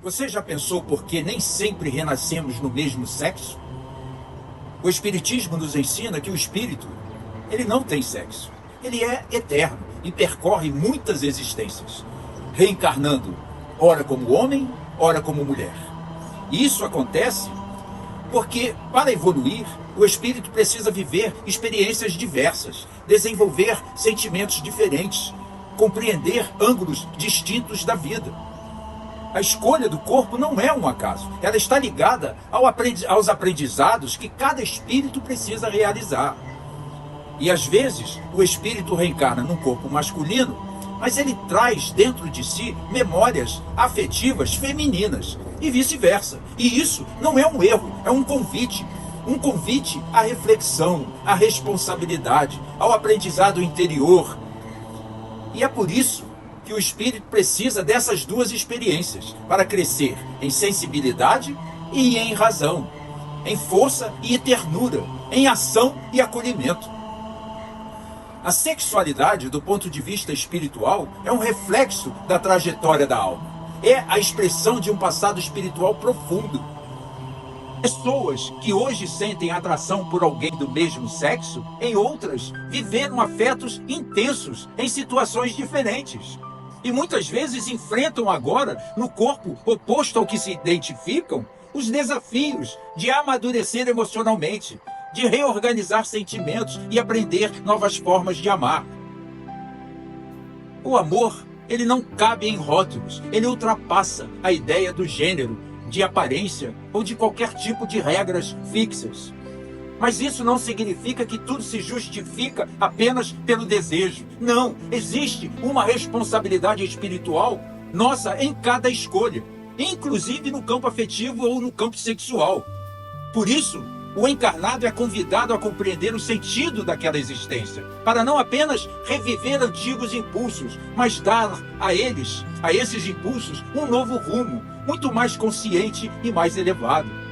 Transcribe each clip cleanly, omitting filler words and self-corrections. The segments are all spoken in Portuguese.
Você já pensou por que nem sempre renascemos no mesmo sexo? O Espiritismo nos ensina que o espírito, ele não tem sexo. Ele é eterno e percorre muitas existências, reencarnando, ora como homem, ora como mulher. E isso acontece porque, para evoluir, o espírito precisa viver experiências diversas, desenvolver sentimentos diferentes, compreender ângulos distintos da vida. A escolha do corpo não é um acaso. Ela está ligada aos aprendizados que cada espírito precisa realizar. E às vezes o espírito reencarna num corpo masculino, mas ele traz dentro de si memórias afetivas femininas e vice-versa. E isso não é um erro, é um convite. Um convite à reflexão, à responsabilidade, ao aprendizado interior. E é por isso que o espírito precisa dessas duas experiências para crescer em sensibilidade e em razão, em força e ternura, em ação e acolhimento. A sexualidade, do ponto de vista espiritual, é um reflexo da trajetória da alma. É a expressão de um passado espiritual profundo. Pessoas que hoje sentem atração por alguém do mesmo sexo, em outras, viveram afetos intensos em situações diferentes. E muitas vezes enfrentam agora, no corpo oposto ao que se identificam, os desafios de amadurecer emocionalmente, de reorganizar sentimentos e aprender novas formas de amar. O amor, ele não cabe em rótulos, ele ultrapassa a ideia do gênero, de aparência ou de qualquer tipo de regras fixas. Mas isso não significa que tudo se justifica apenas pelo desejo. Não, existe uma responsabilidade espiritual nossa em cada escolha, inclusive no campo afetivo ou no campo sexual. Por isso, o encarnado é convidado a compreender o sentido daquela existência, para não apenas reviver antigos impulsos, mas dar a esses impulsos, um novo rumo, muito mais consciente e mais elevado.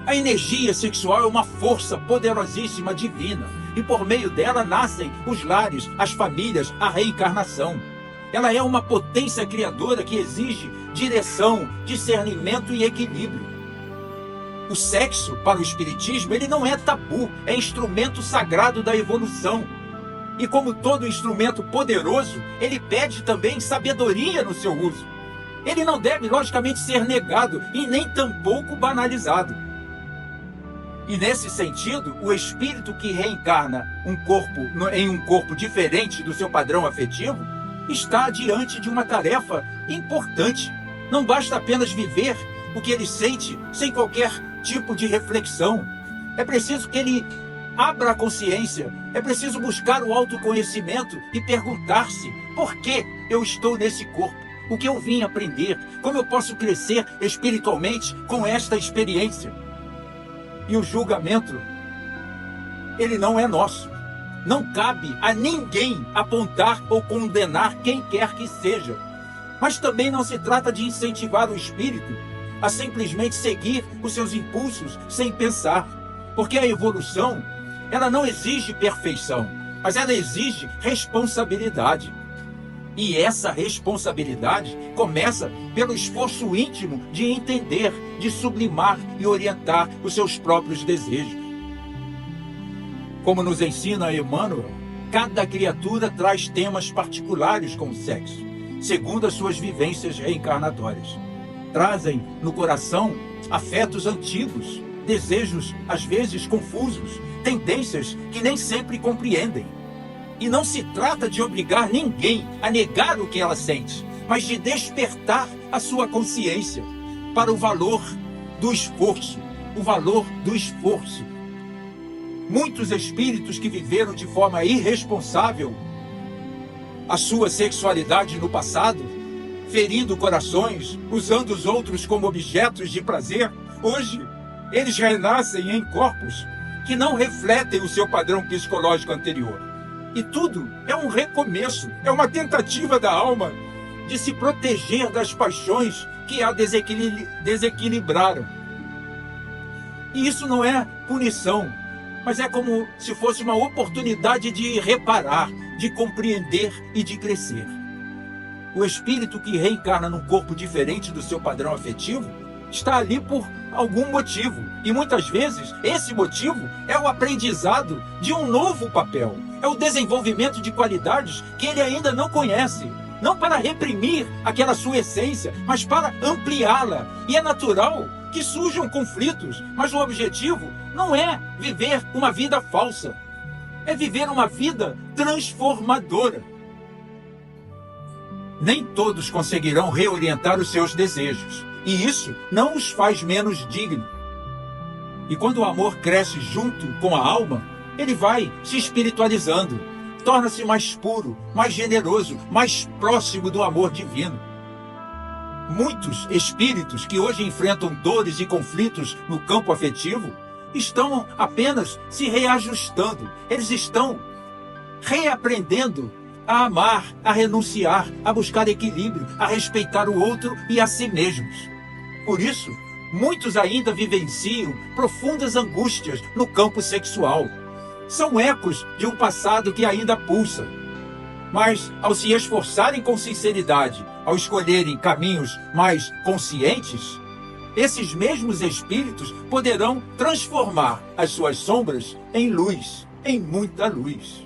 A energia sexual é uma força poderosíssima divina, e por meio dela nascem os lares, as famílias, a reencarnação. Ela é uma potência criadora que exige direção, discernimento e equilíbrio. O sexo, para o espiritismo, ele não é tabu, é instrumento sagrado da evolução. E como todo instrumento poderoso, ele pede também sabedoria no seu uso. Ele não deve, logicamente, ser negado e nem tampouco banalizado. E nesse sentido, o espírito que reencarna em um corpo diferente do seu padrão afetivo está diante de uma tarefa importante. Não basta apenas viver o que ele sente sem qualquer tipo de reflexão. É preciso que ele abra a consciência, é preciso buscar o autoconhecimento e perguntar-se: por que eu estou nesse corpo? O que eu vim aprender? Como eu posso crescer espiritualmente com esta experiência? E o julgamento, ele não é nosso. Não cabe a ninguém apontar ou condenar quem quer que seja. Mas também não se trata de incentivar o espírito a simplesmente seguir os seus impulsos sem pensar. Porque a evolução, ela não exige perfeição, mas ela exige responsabilidade. E essa responsabilidade começa pelo esforço íntimo de entender, de sublimar e orientar os seus próprios desejos. Como nos ensina Emmanuel, cada criatura traz temas particulares com o sexo, segundo as suas vivências reencarnatórias. Trazem no coração afetos antigos, desejos às vezes confusos, tendências que nem sempre compreendem. E não se trata de obrigar ninguém a negar o que ela sente, mas de despertar a sua consciência para o valor do esforço, o valor do esforço. Muitos espíritos que viveram de forma irresponsável a sua sexualidade no passado, ferindo corações, usando os outros como objetos de prazer, hoje eles renascem em corpos que não refletem o seu padrão psicológico anterior. E tudo é um recomeço, é uma tentativa da alma de se proteger das paixões que a desequilibraram. E isso não é punição, mas é como se fosse uma oportunidade de reparar, de compreender e de crescer. O espírito que reencarna num corpo diferente do seu padrão afetivo está ali por algum motivo. E muitas vezes esse motivo é o aprendizado de um novo papel. É o desenvolvimento de qualidades que ele ainda não conhece. Não para reprimir aquela sua essência, mas para ampliá-la. E é natural que surjam conflitos, mas o objetivo não é viver uma vida falsa. É viver uma vida transformadora. Nem todos conseguirão reorientar os seus desejos, e isso não os faz menos dignos. E quando o amor cresce junto com a alma, ele vai se espiritualizando, torna-se mais puro, mais generoso, mais próximo do amor divino. Muitos espíritos que hoje enfrentam dores e conflitos no campo afetivo estão apenas se reajustando, eles estão reaprendendo a amar, a renunciar, a buscar equilíbrio, a respeitar o outro e a si mesmos. Por isso, muitos ainda vivenciam profundas angústias no campo sexual. São ecos de um passado que ainda pulsa. Mas, ao se esforçarem com sinceridade, ao escolherem caminhos mais conscientes, esses mesmos espíritos poderão transformar as suas sombras em luz, em muita luz.